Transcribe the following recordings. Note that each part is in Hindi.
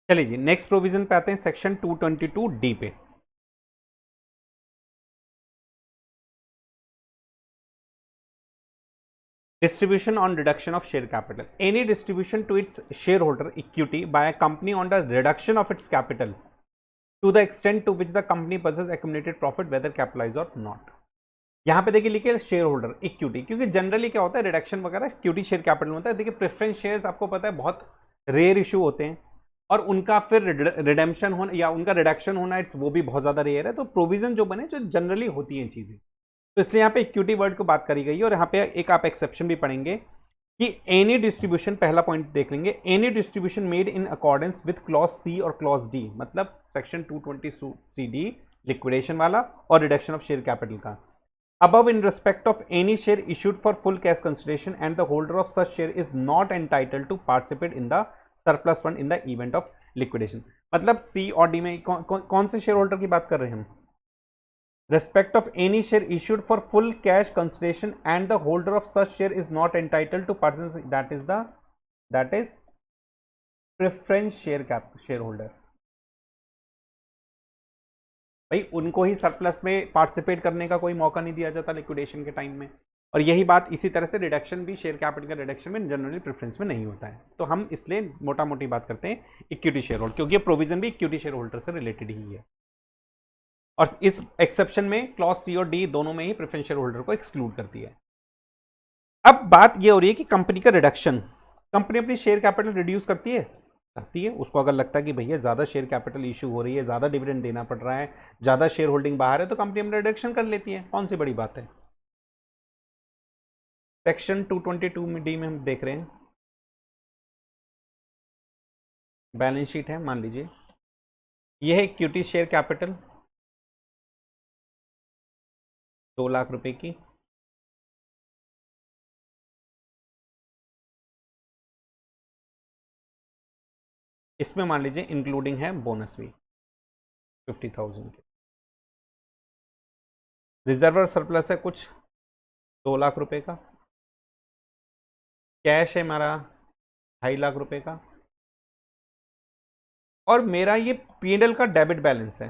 चलिए जी, नेक्स्ट प्रोविजन पे आते हैं, सेक्शन 222D पे। Distribution on reduction of share capital. Any distribution to its shareholder equity by a company on the reduction of its capital to the extent to which the company possesses accumulated profit whether capitalized or not. यहाँ पे देखिए लिखे शेयर होल्डर इक्विटी, क्योंकि जनरली क्या होता है रिडक्शन वगैरह इक्विटी शेयर कैपिटल में होता है। देखिए प्रेफरेंस शेयर्स आपको पता है बहुत रेयर इशू होते हैं और उनका फिर रिडेम्पशन होना या उनका रिडक्शन होना इट्स वो भी बहुत ज्यादा रेयर है। तो प्रोविजन जो बने जो जनरली होती हैं चीजें, तो इसलिए यहाँ पे इक्विटी वर्ड को बात करी गई है। और यहाँ पे एक आप एक्सेप्शन भी पढ़ेंगे कि एनी डिस्ट्रीब्यूशन, पहला पॉइंट देख लेंगे, any distribution made in accordance with clause C और क्लॉज डी, मतलब सेक्शन 220 लिक्विडेशन वाला और रिडक्शन ऑफ शेयर कैपिटल का, above in respect of any share issued for full cash consideration and the holder of such share is not entitled to participate in the surplus fund in the event of liquidation। मतलब सी और डी में कौन से शेयर होल्डर की बात कर रहे हैं हम? Respect of any share issued for full cash consideration and the holder of such share is not entitled to participate, that is preference shareholder। भाई उनको ही सरप्लस में पार्टिसिपेट करने का कोई मौका नहीं दिया जाता लिक्विडेशन के टाइम में। और यही बात इसी तरह से रिडक्शन भी शेयर कैपिटल का रिडक्शन में जनरली प्रेफरेंस में नहीं होता है। तो हम इसलिए मोटा मोटी बात करते हैं इक्विटी शेयर होल्डर, क्योंकि प्रोविजन भी इक्विटी शेयर होल्डर से रिलेटेड ही है। और इस एक्सेप्शन में क्लॉज सी और डी दोनों में ही प्रेफरेंस शेयर होल्डर को एक्सक्लूड करती है। अब बात यह हो रही है कि कंपनी का रिडक्शन, कंपनी अपनी शेयर कैपिटल रिड्यूस करती है, उसको अगर लगता है कि भैया ज़्यादा शेयर कैपिटल इशू हो रही है, ज़्यादा डिविडेंड देना पड़ रहा है, ज़्यादा शेयर होल्डिंग बाहर है, तो कंपनी अपना रिडक्शन कर लेती है। कौन सी बड़ी बात है। सेक्शन 222D में हम देख रहे हैं, बैलेंस शीट है, मान लीजिए यह है इक्विटी शेयर कैपिटल 2 लाख रुपए की, इसमें मान लीजिए इंक्लूडिंग है बोनस भी 50,000 के, रिजर्व सरप्लस है कुछ 2 लाख रुपए का, कैश है हमारा 2.5 लाख रुपए का, और मेरा ये P&L का डेबिट बैलेंस है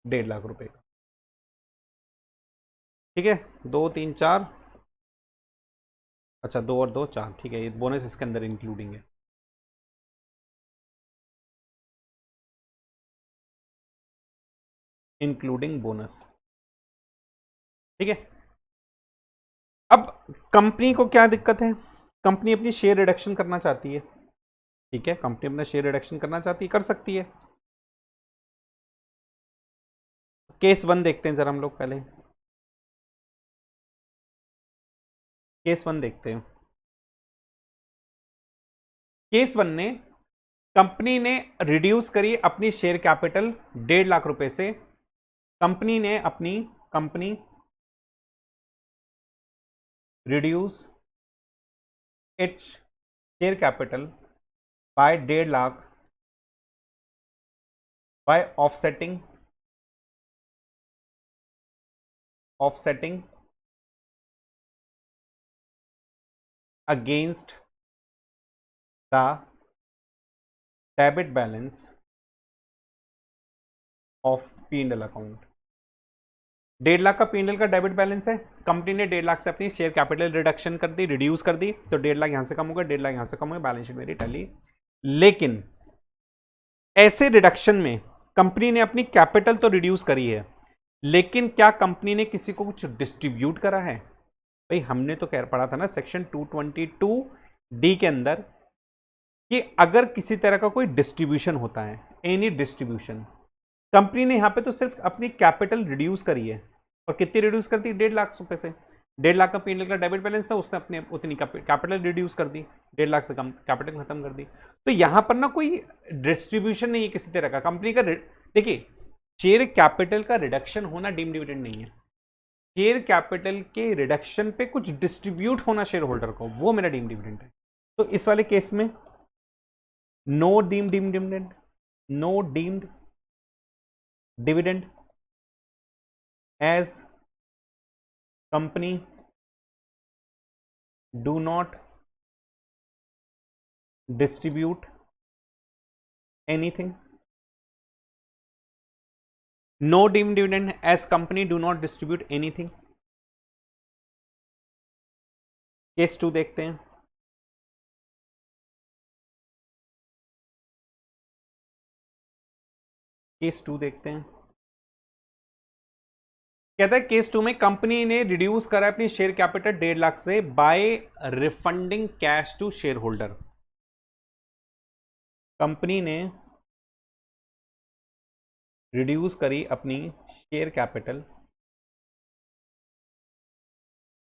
1.5 लाख रुपए का। ठीक है, 2 3 4, अच्छा 2 और 2 4, ठीक है, ये बोनस इसके अंदर इंक्लूडिंग है। इंक्लूडिंग बोनस, ठीक है। अब कंपनी को क्या दिक्कत है, कंपनी अपनी शेयर रिडक्शन करना चाहती है, ठीक है, कंपनी अपना शेयर रिडक्शन करना चाहती है, कर सकती है। केस 1 देखते हैं जरा हम लोग, पहले केस 1 देखते हैं। केस 1 ने, कंपनी ने रिड्यूस करी अपनी शेयर कैपिटल 1.5 लाख रुपए से, कंपनी ने अपनी reduce its share capital by 1.5 lakh by offsetting against the debit balance of P&L account. 1.5 lakh का P&L का डेबिट बैलेंस है, कंपनी ने 1.5 लाख से अपनी शेयर कैपिटल रिडक्शन कर दी, रिड्यूस कर दी, तो 1.5 लाख यहां से कम होगा, 1.5 लाख यहां से कम होगा, बैलेंस शीट मेरी टैली। लेकिन ऐसे रिडक्शन में कंपनी ने अपनी कैपिटल तो रिड्यूस करी है, लेकिन क्या कंपनी ने किसी को कुछ डिस्ट्रीब्यूट करा है? भाई हमने तो कह पढ़ा था ना सेक्शन 222D के अंदर कि अगर किसी तरह का कोई डिस्ट्रीब्यूशन होता है, एनी डिस्ट्रीब्यूशन, कंपनी ने यहां पे तो सिर्फ अपनी कैपिटल रिड्यूस करी है, और कितनी रिड्यूस करती है? 1.5 लाख रुपए से। 1.5 लाख का P&L का डेबिट बैलेंस था, उसने अपने उतनी कैपिटल रिड्यूस कर दी, 1.5 लाख से कम कैपिटल खत्म कर दी। तो यहां पर ना कोई डिस्ट्रीब्यूशन नहीं है किसी तरह का कंपनी का। देखिए शेयर कैपिटल का रिडक्शन होना डीम्ड डिविडेंड नहीं है, शेयर कैपिटल के रिडक्शन पे कुछ डिस्ट्रीब्यूट होना शेयर होल्डर को, वो मेरा डीम्ड डिविडेंड है। तो इस वाले केस में no deemed dividend, no deemed dividend as company do not distribute anything? No deemed dividend as company do not distribute anything. Case 2 देखते हैं। केस 2 देखते हैं। कहता है केस 2 में कंपनी ने रिड्यूस करा अपनी शेयर कैपिटल 1.5 लाख से by refunding cash to share holder. Company ने रिड्यूस करी अपनी share capital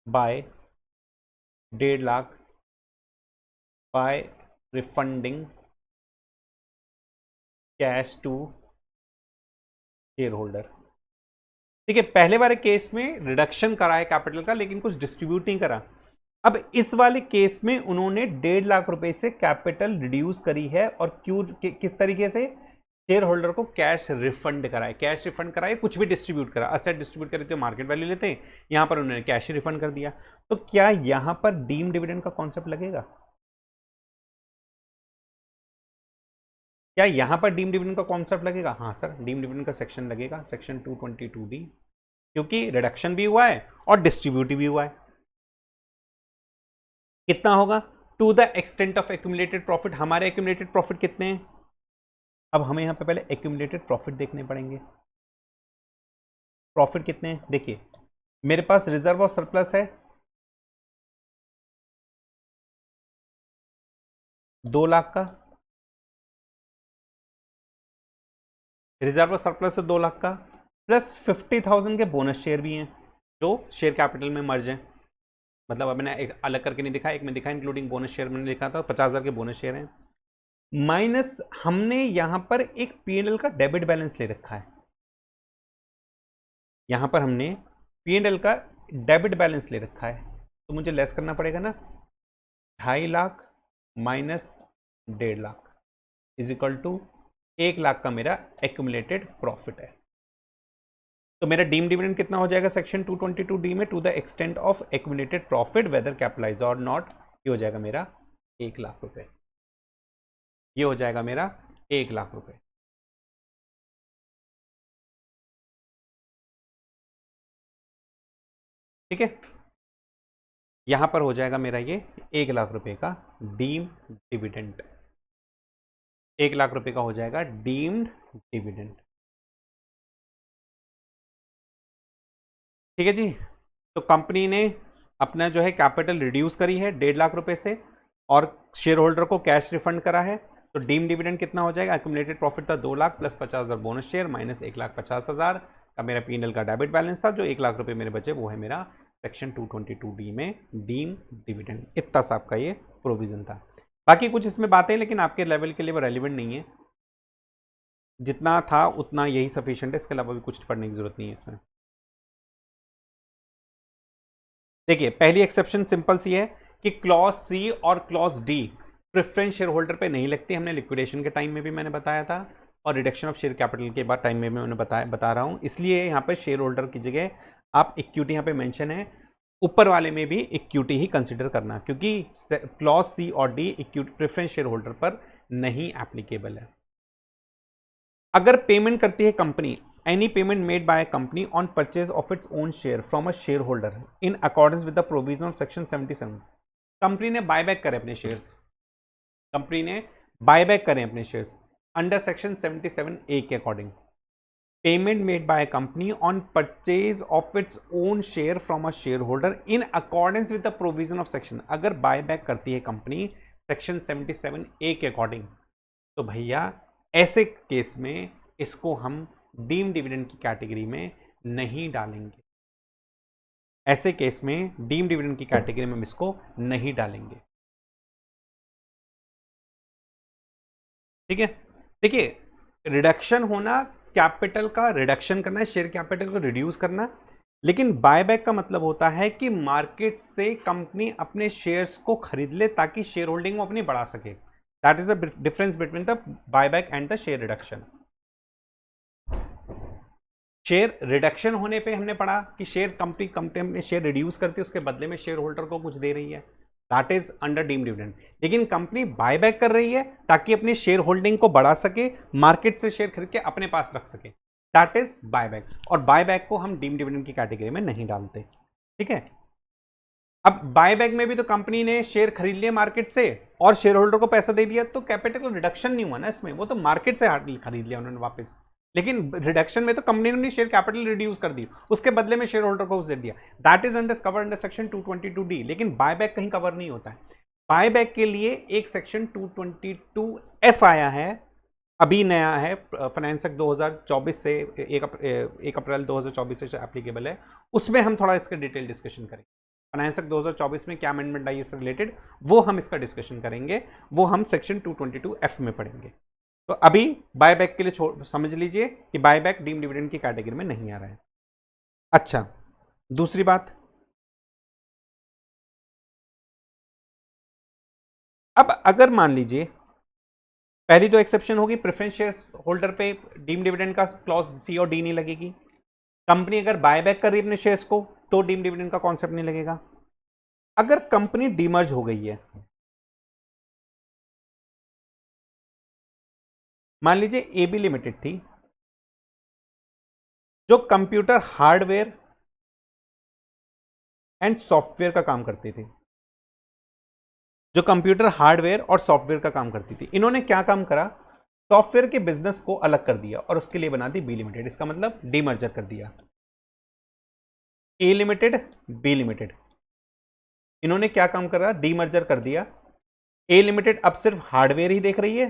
by 1.5 lakh by refunding cash to share holder. ठीक है, पहले वाले केस में रिडक्शन करा है कैपिटल का, लेकिन कुछ डिस्ट्रीब्यूट नहीं करा। अब इस वाले केस में उन्होंने 1.5 लाख रुपए से कैपिटल रिड्यूस करी है, और क्यों, किस तरीके से? शेयर होल्डर को कैश रिफंड कराए। कैश रिफंड कराए, कुछ भी डिस्ट्रीब्यूट करा, असेट डिस्ट्रीब्यूट करे तो मार्केट वैल्यू लेते हैं, यहां पर उन्होंने कैश रिफंड कर दिया। तो क्या यहां पर डीम डिविडेंड का कॉन्सेप्ट लगेगा? क्या यहां पर डीम डिविडेंड का कॉन्सेप्ट लगेगा? हाँ सर, डीम डिविडेंड का सेक्शन लगेगा, सेक्शन 222D, क्योंकि रिडक्शन भी हुआ है और डिस्ट्रीब्यूट भी हुआ है। कितना होगा? To the extent of accumulated profit. हमारे एक्यूमुलेटेड प्रॉफिट कितने हैं? अब हमें यहां पे पहले एक्यूमुलेटेड प्रॉफिट देखने पड़ेंगे। प्रॉफिट कितने हैं? देखिए, मेरे पास रिजर्व और सरप्लस है 2 लाख का, रिजर्व और सरप्लस है 2 लाख का, प्लस 50,000 के बोनस शेयर भी हैं जो शेयर कैपिटल में मर्ज हैं। मतलब अब मैंने एक अलग करके नहीं दिखा, एक में दिखा इंक्लूडिंग बोनस शेयर मैंने लिखा था, 50,000 के बोनस शेयर हैं, माइनस हमने यहां पर एक P&L का डेबिट बैलेंस ले रखा है। यहां पर हमने P&L का डेबिट बैलेंस ले रखा है, तो मुझे लेस करना पड़ेगा ना। 2.5 lakh minus 1.5 lakh is equal to 1 lakh का मेरा एक्यूमुलेटेड प्रॉफिट है। तो मेरा डीम डिविडेंड कितना हो जाएगा सेक्शन 222D में? To the extent of accumulated profit whether capitalise और नॉट, ये हो जाएगा मेरा 1 लाख रुपए। ये हो जाएगा मेरा 1 लाख रुपए। ठीक है, यहां पर हो जाएगा मेरा ये 1 लाख रुपए का डीम डिविडेंड। 1 लाख रुपए का हो जाएगा डीम्ड डिविडेंड। ठीक है जी, तो कंपनी ने अपना जो है कैपिटल रिड्यूस करी है 1.5 लाख रुपए से, और शेयर होल्डर को कैश रिफंड करा है। तो डीम डिविडेंड कितना हो जाएगा? एक्यूमुलेटेड प्रॉफिट था 2 lakh plus 50,000 bonus share minus 1,50,000 का मेरा P&L का डेबिट बैलेंस था, जो 1 लाख रुपए मेरे बचे, वो है मेरा सेक्शन 222D में डीम डिविडेंड। इतना सा आपका ये प्रोविजन था। बाकी कुछ इसमें बातें, लेकिन आपके लेवल के लिए वो रेलिवेंट नहीं है, जितना था उतना यही सफिशिएंट है, इसके अलावा भी कुछ पढ़ने की जरूरत नहीं है इसमें। देखिए, पहली एक्सेप्शन सिंपल सी है कि क्लॉज सी और clause D preference share holder पे नहीं लगती। हमने लिक्विडेशन के टाइम में भी मैंने बताया था, और रिडक्शन ऑफ शेयर कैपिटल के बाद टाइम में भी मैंने बता रहा हूं। इसलिए यहाँ पे शेयर होल्डर की जगह आप इक्विटी, यहाँ पे मेंशन है, ऊपर वाले में भी इक्विटी ही कंसिडर करना, क्योंकि क्लॉज सी और D equity preference share holder पर नहीं एप्लीकेबल है। अगर पेमेंट करती है company, any payment made by a company on purchase of its own share from a shareholder in accordance with the provision of section 77, company ने बायबैक करे अपने शेयर्स, कंपनी ने बायबैक करें अपने शेयर्स अंडर सेक्शन 77A के according, payment made by company on purchase of its own share from a share holder in accordance with the provision of section. अगर बायबैक करती है कंपनी सेक्शन 77A के अकॉर्डिंग, तो भैया ऐसे केस में इसको हम डीम डिविडेंड की कैटेगरी में नहीं डालेंगे। ऐसे केस में डीम डिविडेंड की कैटेगरी में हम इसको नहीं डालेंगे। ठीक है, देखिए, रिडक्शन होना, कैपिटल का रिडक्शन करना है, शेयर कैपिटल को रिड्यूस करना, लेकिन बायबैक का मतलब होता है कि मार्केट से कंपनी अपने शेयर्स को खरीद ले ताकि शेयर होल्डिंग वो अपनी बढ़ा सके। That is the difference between the buyback and the share reduction. Share reduction होने पे हमने पढ़ा कि शेयर कंपनी अपने शेयर रिड्यूस करती है, उसके बदले में शेयर होल्डर को कुछ दे रही है। That is under deem dividend. लेकिन कंपनी बायबैक कर रही है ताकि अपनी शेयर होल्डिंग को बढ़ा सके, मार्केट से शेयर खरीद के अपने पास रख सके, दैट इज बायबैक। और बायबैक को हम डीम डिविडेंड की कैटेगरी में नहीं डालते, ठीक है। अब बायबैक में भी तो कंपनी ने शेयर खरीद लिए मार्केट से और शेयर होल्डर को पैसा दे दिया, तो कैपिटल रिडक्शन नहीं हुआ ना इसमें, वो तो मार्केट से खरीद लिया उन्होंने वापस। लेकिन रिडक्शन में तो कंपनी ने शेयर कैपिटल रिड्यूस कर दी, उसके बदले में शेयर होल्डर को दे दिया, that is under cover under section 222D। लेकिन बायबैक कहीं कवर नहीं होता है। बायबैक के लिए एक सेक्शन 222F आया है, अभी नया है, फाइनेंस एक्ट 2024 से 1 अप्रैल 2024 से एप्लीकेबल है। उसमें हम थोड़ा इसका डिटेल डिस्कशन करेंगे। फाइनेंस एक्ट 2024 में क्या अमेंडमेंट आई इससे रिलेटेड, वो हम इसका डिस्कशन करेंगे, वो हम सेक्शन 222F में पढ़ेंगे। तो अभी बायबैक के लिए समझ लीजिए कि बायबैक डीम डिविडेंड की कैटेगरी में नहीं आ रहा है। अच्छा, दूसरी बात, अब अगर मान लीजिए पहली तो एक्सेप्शन होगी, प्रेफरेंस शेयर होल्डर पे डीम डिविडेंड का क्लॉज सी और डी नहीं लगेगी। कंपनी अगर बायबैक कर रही है अपने शेयर्स को तो डीम डिविडेंड का कॉन्सेप्ट नहीं लगेगा। अगर कंपनी डीमर्ज हो गई है, मान लीजिए एबी लिमिटेड थी जो कंप्यूटर हार्डवेयर एंड सॉफ्टवेयर का काम करती थी, जो कंप्यूटर हार्डवेयर और सॉफ्टवेयर का काम करती थी। इन्होंने क्या काम करा, सॉफ्टवेयर के बिजनेस को अलग कर दिया और उसके लिए बना दी बी लिमिटेड। इसका मतलब डीमर्जर कर दिया, ए लिमिटेड बी लिमिटेड। इन्होंने क्या काम करा, डीमर्जर कर दिया। ए लिमिटेड अब सिर्फ हार्डवेयर ही देख रही है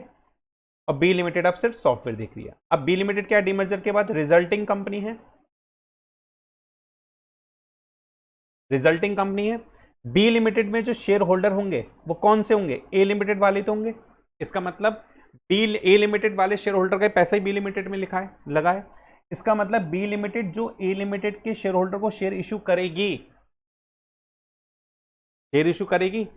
और बी लिमिटेड अब सिर्फ सॉफ्टवेयर देख रही है। अब बी लिमिटेड क्या डीमर्जर के बाद रिजल्टिंग कंपनी है, रिजल्टिंग कंपनी है। बी लिमिटेड में जो शेयर होल्डर होंगे वो कौन से होंगे, ए लिमिटेड वाले तो होंगे। इसका मतलब ए लिमिटेड वाले शेयर होल्डर का पैसा ही बी लिमिटेड में लिखा है, लगा है। इसका मतलब बी लिमिटेड जो ए लिमिटेड के शेयर होल्डर को शेयर इशू करेगी, शेयर इशू करेगी,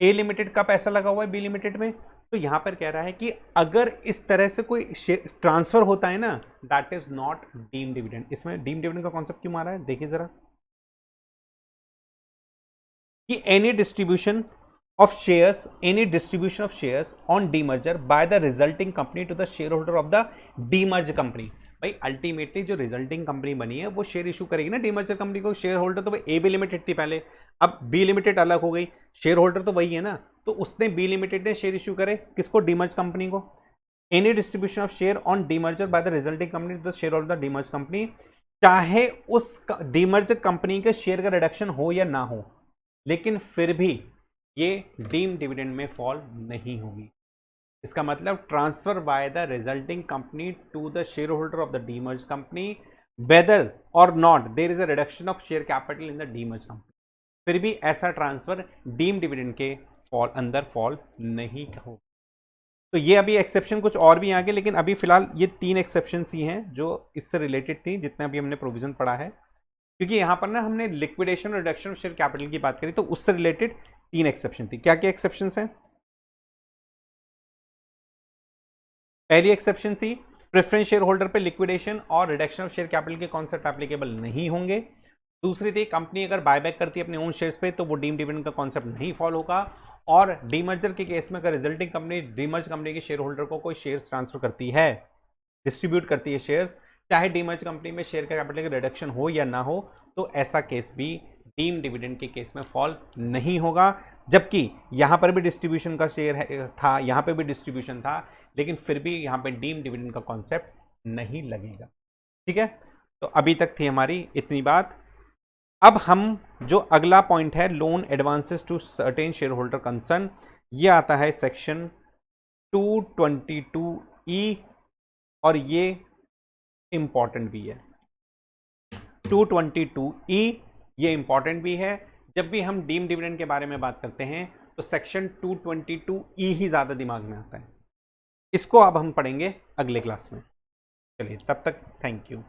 ए लिमिटेड का पैसा लगा हुआ है बी लिमिटेड में। तो यहां पर कह रहा है कि अगर इस तरह से कोई ट्रांसफर होता है ना, that is not deem dividend. इसमें डीम डिविडेंड का कॉन्सेप्ट क्यों मारा है, देखिए जरा, कि any distribution of shares on demerger by the resulting company to the share holder of the demerge company. भाई अल्टीमेटली जो रिजल्टिंग कंपनी बनी है वो शेयर इशू करेगी ना डीमर्जर कंपनी को। शेयर होल्डर तो ए बी लिमिटेड थी पहले, अब बी लिमिटेड अलग हो गई, शेयर होल्डर तो वही है ना। तो उसने बी लिमिटेड ने शेयर इशू करे किसको, डीमर्ज कंपनी को। Any distribution of share on demerger by the resulting company to the share holder the demerge company, चाहे उस डीमर्ज कंपनी के शेयर का रिडक्शन हो या ना हो, लेकिन फिर भी ये डीम डिविडेंड में फॉल नहीं होगी। इसका मतलब transfer by the resulting company to the share holder of the demerge company whether और not there is a reduction of share capital in the demerge company, फिर भी ऐसा ट्रांसफर डीम डिविडेंड के अंदर फॉल नहीं हो। तो ये अभी एक्सेप्शन कुछ और भी आगे, लेकिन अभी फिलहाल ये 3 एक्सेप्शन ही हैं जो इससे रिलेटेड थी, जितना भी हमने प्रोविजन पढ़ा है। क्योंकि यहां पर ना हमने liquidation reduction of share capital की बात करी, तो उससे रिलेटेड 3 एक्सेप्शन थी। क्या क्या एक्सेप्शन हैं, पहली एक्सेप्शन थी प्रेफरेंस शेयर होल्डर पे लिक्विडेशन और रिडक्शन ऑफ शेयर कैपिटल के कॉन्सेप्ट एप्लीकेबल नहीं होंगे। दूसरी थी कंपनी अगर बायबैक करती है अपने ओन शेयर्स पे तो वो डीम डिविडेंड का कॉन्सेप्ट नहीं फॉलो होगा। और डीमर्जर के केस में अगर रिजल्टिंग कंपनी डीमर्ज कंपनी के शेयर होल्डर को कोई शेयर्स ट्रांसफर करती है, डिस्ट्रीब्यूट करती है शेयर्स, चाहे डीमर्ज कंपनी में शेयर का कैपिटल का रिडक्शन हो या ना हो, तो ऐसा केस भी डीम डिविडेंड के केस में फॉल नहीं होगा। जबकि यहां पर भी डिस्ट्रीब्यूशन का शेयर था, यहां पे भी डिस्ट्रीब्यूशन था, लेकिन फिर भी यहां पे डीम डिविडेंड का कॉन्सेप्ट नहीं लगेगा। ठीक है, तो अभी तक थी हमारी इतनी बात। अब हम जो अगला पॉइंट है, loan advances to certain share holder concern, ये आता है सेक्शन 222E और ये इंपॉर्टेंट भी है। 222E ये इंपॉर्टेंट भी है। जब भी हम डीम डिविडेंड के बारे में बात करते हैं तो सेक्शन 222E ही ज्यादा दिमाग में आता है। इसको अब हम पढ़ेंगे अगले क्लास में। चलिए तब तक थैंक यू।